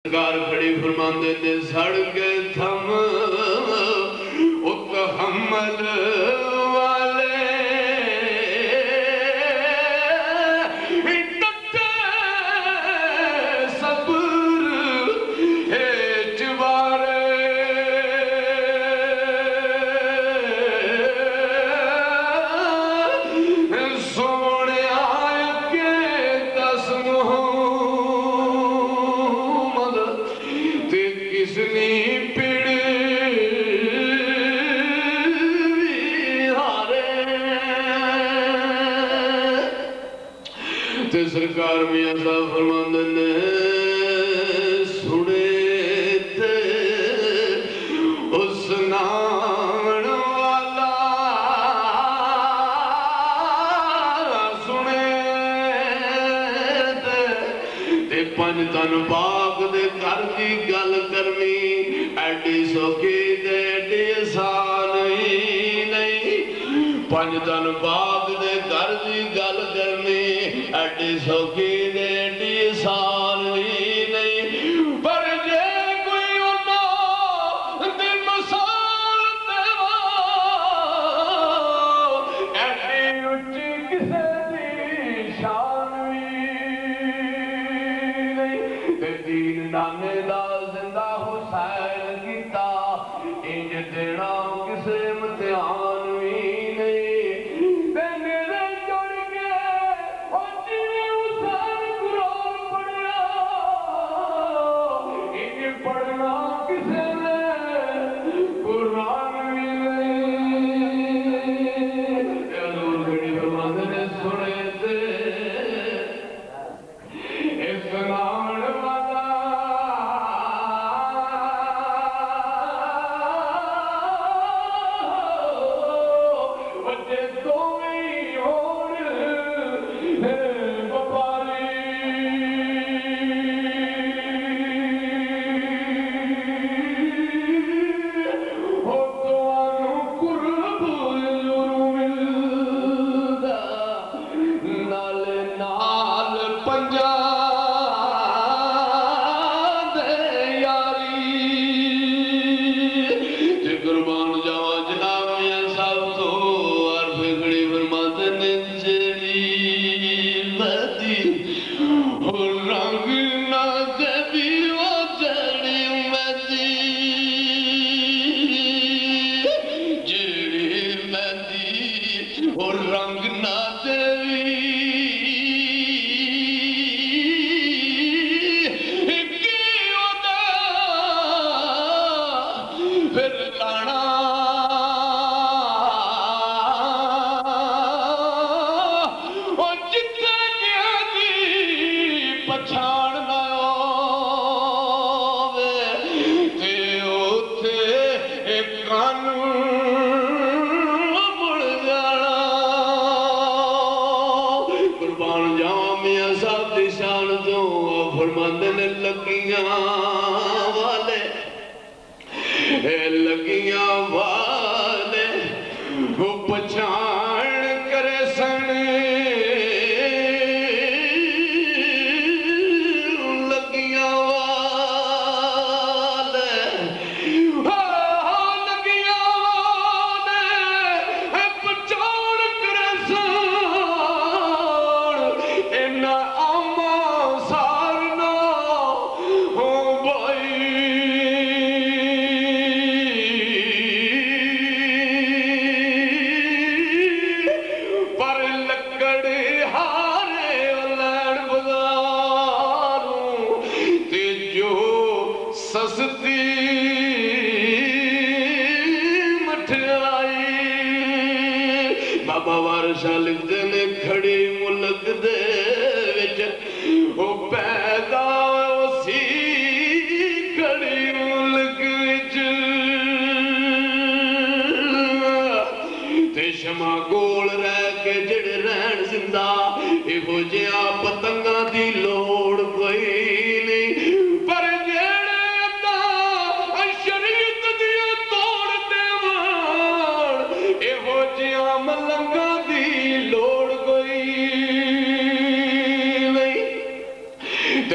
سرکار کھڑی فرماندے نے سڑ کے تھم اتحمل والے اکتے صبر اعتبارے سونے آئے کے تسمہ کسنی پڑ ہارے تے سرکار میاں صاحب فرماندے نے سنے تے اس نان والا سنے تے پنج تن باغ دے گھر دی گل کرنی ایڈی سوکھی دے ایڈی آسان نہیں پنج تن باغ دے گھر دی گل کرنی ایڈی سوکھی دے ایڈی آسان نہیں پر جے کوئی انہوں دی مثال دیوا ایڈی اچھی کسے دی شان دین نانے دا زندہ حسین کیتا انج دینا کسے امتحان بھی نہیں میرے جڑ کے جی حسین قرآن پڑھیا انج پڑھنا کسے نے قرآن بھی نہیں حضور گھڑی فرماندے نے سنے تے اس نام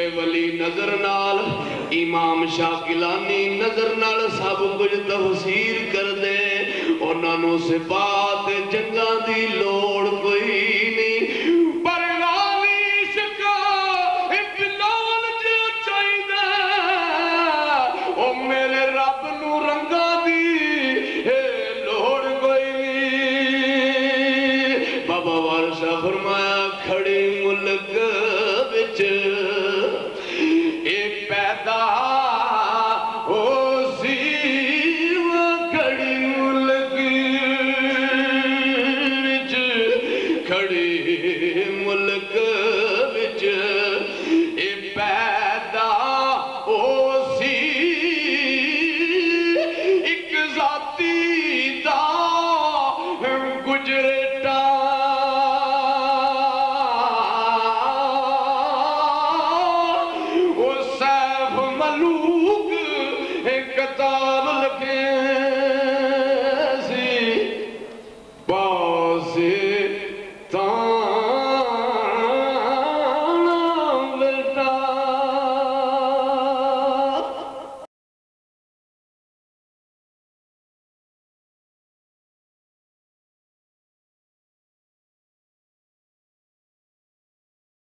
اے ولی نظر نال امام شاکلانی نظر نال سب کچھ تفسیر کر دے انہوں نے صفات جنگاں دی لوڑ کوئی